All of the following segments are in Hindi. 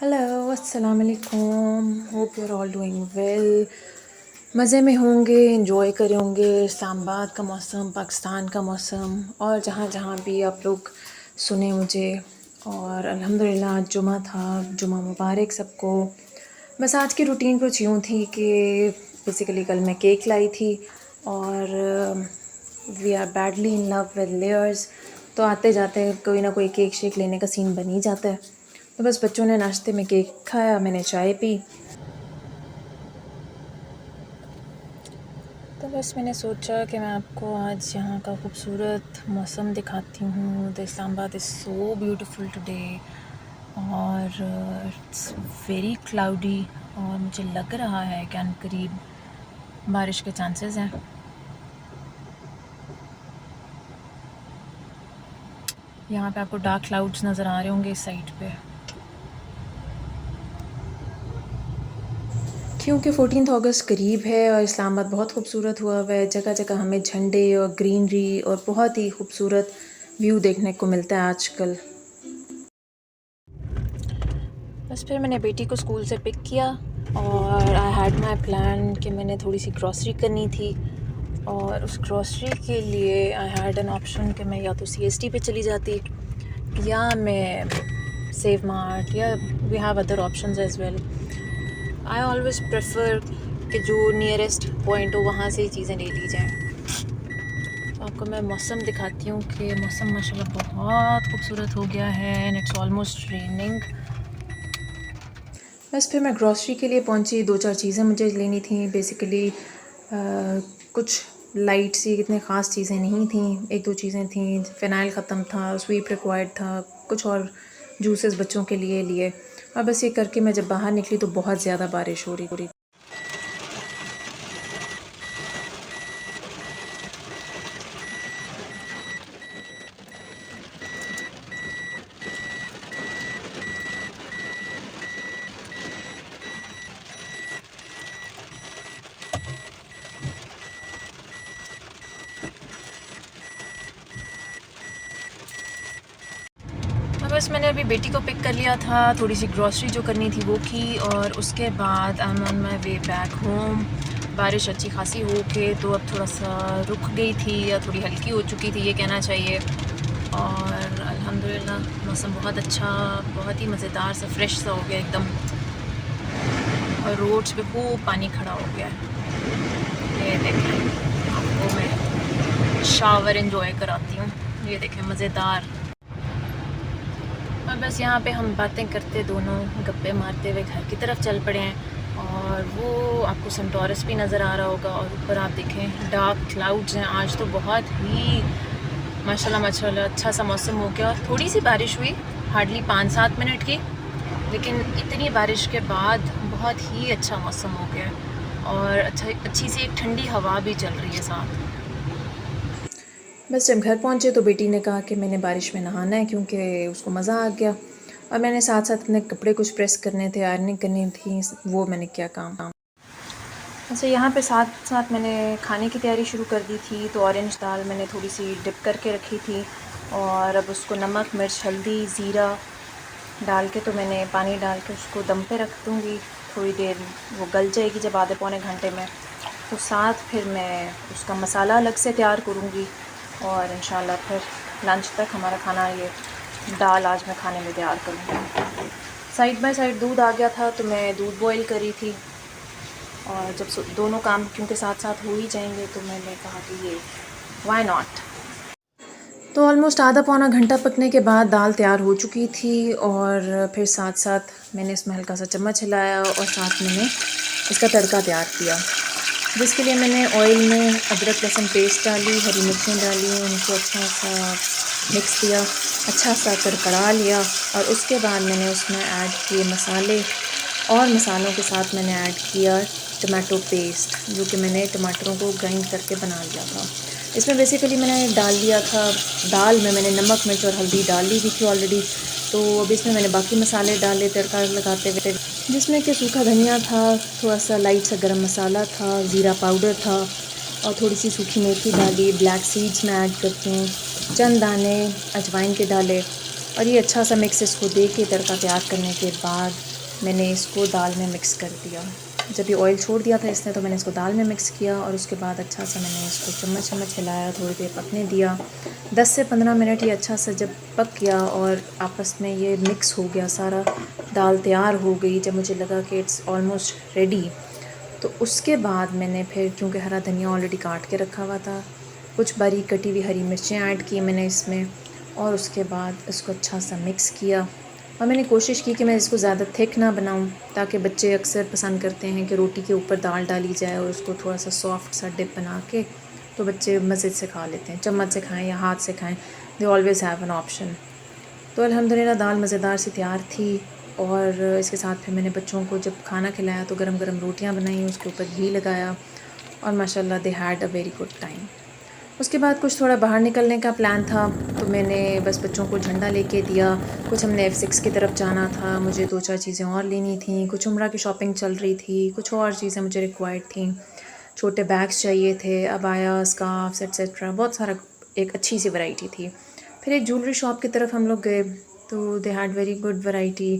हेलो, अस्सलाम वालेकुम। Hope you are all doing well. मज़े में होंगे, इंजॉय करे होंगे इस्लामाबाद का मौसम, पाकिस्तान का मौसम और जहाँ जहाँ भी आप लोग सुने मुझे। और अल्हम्दुलिल्लाह आज जुमा था, जुमा मुबारक सबको। बस आज की रूटीन कुछ यूँ थी कि बेसिकली कल मैं केक लाई थी और we are badly in love with layers, तो आते जाते कोई ना कोई केक शेक लेने का सीन बन ही जाता है। तो बस बच्चों ने नाश्ते में केक खाया, मैंने चाय पी। तो बस मैंने सोचा कि मैं आपको आज यहाँ का खूबसूरत मौसम दिखाती हूँ। The Islamabad is so beautiful today और इट्स वेरी क्लाउडी और मुझे लग रहा है कि अनकरीब बारिश के चांसेस हैं। यहाँ पे आपको डार्क क्लाउड्स नज़र आ रहे होंगे इस साइड पे, क्योंकि 14 अगस्त करीब है और इस्लामाबाद बहुत खूबसूरत हुआ है। जगह जगह हमें झंडे और ग्रीनरी और बहुत ही खूबसूरत व्यू देखने को मिलता है आजकल। बस फिर मैंने बेटी को स्कूल से पिक किया और आई हैड माई प्लान कि मैंने थोड़ी सी ग्रॉसरी करनी थी और उस ग्रॉसरी के लिए आई हैड एन ऑप्शन कि मैं या तो CST पे चली जाती या मैं सेव मार्ट, या we have other options as well. I always prefer कि जो नियरेस्ट पॉइंट हो वहाँ से ही चीज़ें ले ली जाएँ। तो आपको मैं मौसम दिखाती हूँ कि मौसम माशाल्लाह बहुत खूबसूरत हो गया है एंड इट्स ऑलमोस्ट रेनिंग। बस फिर मैं ग्रॉसरी के लिए पहुंची। 2-4 चीज़ें मुझे लेनी थी बेसिकली। कुछ लाइट सी इतनी ख़ास चीज़ें नहीं थी, 1-2 चीज़ें थी। फ़िनाइल ख़त्म था, स्वीप रिक्वायर्ड था, कुछ और जूसेस बच्चों के लिए और बस ये करके मैं जब बाहर निकली तो बहुत ज़्यादा बारिश हो रही। बस मैंने अभी बेटी को पिक कर लिया था, थोड़ी सी ग्रॉसरी जो करनी थी वो की और उसके बाद I am on my way back home. बारिश अच्छी खासी हो के तो अब थोड़ा सा रुक गई थी या थोड़ी हल्की हो चुकी थी ये कहना चाहिए। और अल्हम्दुलिल्लाह मौसम बहुत अच्छा, बहुत ही मज़ेदार सा फ्रेश सा हो गया एकदम और रोड्स पे खूब पानी खड़ा हो गया है। ये देखें, आपको मैं शावर एंजॉय कराती हूँ। ये देखें मज़ेदार। और बस यहाँ पे हम बातें करते दोनों गप्पे मारते हुए घर की तरफ चल पड़े हैं और वो आपको सेंटोरस भी नज़र आ रहा होगा और ऊपर आप देखें डार्क क्लाउड्स हैं। आज तो बहुत ही माशाल्लाह माशाल्लाह अच्छा सा मौसम हो गया। थोड़ी सी बारिश हुई, हार्डली 5-7 मिनट की, लेकिन इतनी बारिश के बाद बहुत ही अच्छा मौसम हो गया और अच्छी सी एक ठंडी हवा भी चल रही है साथ। बस जब घर पहुँचे तो बेटी ने कहा कि मैंने बारिश में नहाना है क्योंकि उसको मज़ा आ गया और मैंने साथ साथ अपने कपड़े कुछ प्रेस करने थे, आयरनिंग करनी थी, वो मैंने किया काम। अच्छा, यहाँ पे साथ साथ मैंने खाने की तैयारी शुरू कर दी थी। तो ऑरेंज दाल मैंने थोड़ी सी डिप करके रखी थी और अब उसको नमक, मिर्च, हल्दी, ज़ीरा डाल के तो मैंने पानी डाल के उसको दम पे रख दूँगी। थोड़ी देर वो गल जाएगी जब आधे पौने घंटे में, तो साथ फिर मैं उसका मसाला अलग से तैयार करूँगी और इंशाल्लाह फिर लंच तक हमारा खाना ये दाल आज मैं खाने में तैयार करूँगी। साइड बाय साइड दूध आ गया था तो मैं दूध बॉईल करी थी और जब दोनों काम क्योंकि साथ साथ हो ही जाएंगे तो मैंने कहा कि ये व्हाई नॉट। तो ऑलमोस्ट आधा पौना घंटा पकने के बाद दाल तैयार हो चुकी थी और फिर साथ साथ मैंने इसमें हल्का सा चम्मच हिलाया और साथ मैंने इसका तड़का तैयार किया, जिसके लिए मैंने ऑयल में अदरक लहसुन पेस्ट डाली, हरी मिर्चें डाली, उनको अच्छा सा मिक्स किया, अच्छा सा कड़कड़ा लिया और उसके बाद मैंने उसमें ऐड किए मसाले और मसालों के साथ मैंने ऐड किया टमाटो पेस्ट, जो कि मैंने टमाटरों को ग्राइंड करके बना लिया था। इसमें बेसिकली मैंने डाल दिया था, दाल में मैंने नमक, मिर्च और हल्दी डाल ली थी ऑलरेडी। तो अब इसमें मैंने बाकी मसाले डाले तड़का लगाते हुए, जिसमें कि सूखा धनिया था, थोड़ा सा लाइट सा गरम मसाला था, ज़ीरा पाउडर था और थोड़ी सी सूखी मेथी डाली, ब्लैक सीड्स में ऐड करती हूँ, चंद दाने अजवाइन के डाले और ये अच्छा सा मिक्स इसको दे के तड़का तैयार करने के बाद मैंने इसको दाल में मिक्स कर दिया। जब ये ऑयल छोड़ दिया था इसने तो मैंने इसको दाल में मिक्स किया और उसके बाद अच्छा सा मैंने इसको चम्मच चम्मच हिलाया, थोड़ी देर पकने दिया। 10 से 15 मिनट ये अच्छा सा जब पक गया और आपस में ये मिक्स हो गया सारा, दाल तैयार हो गई, जब मुझे लगा कि इट्स ऑलमोस्ट रेडी, तो उसके बाद मैंने फिर, क्योंकि हरा धनिया ऑलरेडी काट के रखा हुआ था, कुछ बारीक कटी हुई हरी मिर्चें ऐड की मैंने इसमें, और उसके बाद इसको अच्छा सा मिक्स किया। और मैंने कोशिश की कि मैं इसको ज़्यादा थिक ना बनाऊं, ताकि बच्चे अक्सर पसंद करते हैं कि रोटी के ऊपर दाल डाली जाए और उसको थोड़ा सा सॉफ्ट सा डिप बना के, तो बच्चे मज़े से खा लेते हैं, चम्मच से खाएं या हाथ से खाएं, they always have an option. तो अल्हम्दुलिल्लाह दाल मज़ेदार सी तैयार थी। और इसके साथ फिर मैंने बच्चों को जब खाना खिलाया तो गरम गरम रोटियां बनाई, उसके ऊपर घी लगाया और माशाल्लाह they had a very good time. उसके बाद कुछ थोड़ा बाहर निकलने का प्लान था, तो मैंने बस बच्चों को झंडा लेके दिया। कुछ हमने F6 की तरफ जाना था, मुझे 2-4 चीज़ें और लेनी थी, कुछ उम्रा की शॉपिंग चल रही थी, कुछ और चीज़ें मुझे रिक्वायर्ड थी, छोटे बैग्स चाहिए थे, अबाया, स्कार्फ्स एट्सेट्रा, बहुत सारा, एक अच्छी सी वैरायटी थी। फिर एक ज्वेलरी शॉप की तरफ हम लोग गए, तो they had very good variety.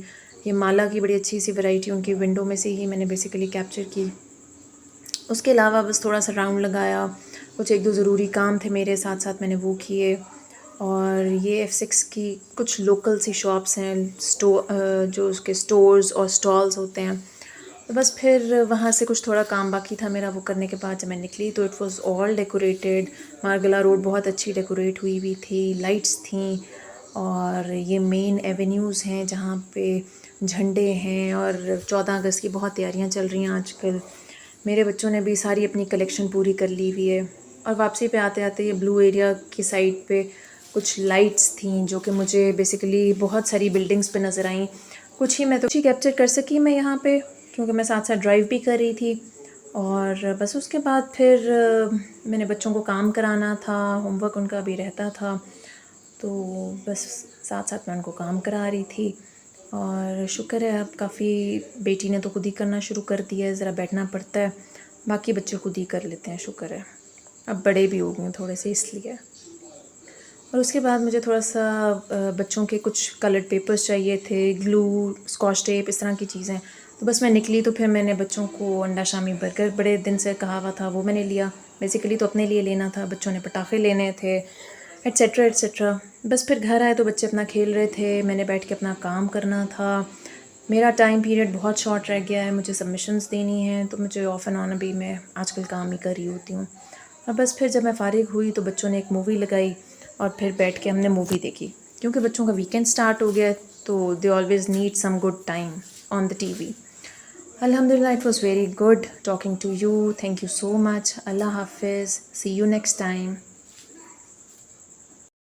ये माला की बड़ी अच्छी सी वैरायटी उनकी विंडो में से ही मैंने बेसिकली कैप्चर की। उसके अलावा बस थोड़ा सा राउंड लगाया, कुछ एक दो ज़रूरी काम थे मेरे, साथ साथ मैंने वो किए। और ये F6 की कुछ लोकल सी शॉप्स हैं, जो उसके स्टोर्स और स्टॉल्स होते हैं, तो बस फिर वहाँ से कुछ थोड़ा काम बाकी था मेरा, वो करने के बाद जब मैं निकली तो it was all decorated. Margalla road बहुत अच्छी डेकोरेट हुई हुई थी, लाइट्स थी, और ये मेन एवेन्यूज़ हैं जहाँ पे झंडे हैं, और 14 अगस्त की बहुत तैयारियाँ चल रही हैं आजकल। मेरे बच्चों ने भी सारी अपनी कलेक्शन पूरी कर ली हुई है। और वापसी पे आते आते ये ब्लू एरिया की साइड पे कुछ लाइट्स थी जो कि मुझे बेसिकली बहुत सारी बिल्डिंग्स पे नज़र आईं। कुछ ही मैं तो ही कैप्चर कर सकी मैं यहाँ पे, क्योंकि मैं साथ साथ ड्राइव भी कर रही थी। और बस उसके बाद फिर मैंने बच्चों को काम कराना था, होमवर्क उनका भी रहता था, तो बस साथ साथ मैं उनको काम करा रही थी। और शुक्र है अब काफ़ी, बेटी ने तो खुद ही करना शुरू कर दिया है, ज़रा बैठना पड़ता है, बाकी बच्चे खुद ही कर लेते हैं, शुक्र है। अब बड़े भी हो गए हैं थोड़े से, इसलिए। और उसके बाद मुझे थोड़ा सा बच्चों के कुछ कलर्ड पेपर्स चाहिए थे, ग्लू, स्कॉच टेप, इस तरह की चीज़ें। तो बस मैं निकली तो फिर मैंने बच्चों को अंडा शामी बर्गर बड़े दिन से कहा हुआ था, वो मैंने लिया। बेसिकली तो अपने लिए लेना था, बच्चों ने पटाखे लेने थे, एट्सेट्रा एट्सेट्रा। बस फिर घर आए तो बच्चे अपना खेल रहे थे, मैंने बैठ के अपना काम करना था। मेरा टाइम पीरियड बहुत शॉर्ट रह गया है, मुझे सबमिशंस देनी हैं, तो मुझे ऑफ एंड ऑन अभी मैं आजकल काम ही कर रही होती हूँ। और बस फिर जब मैं फ़ारिग हुई तो बच्चों ने एक मूवी लगाई और फिर बैठ के हमने मूवी देखी, क्योंकि बच्चों का वीकेंड स्टार्ट हो गया, तो they always need some good time on the TV. Alhamdulillah, it was very good talking to you. Thank you so much. Allah Hafiz. See you next time.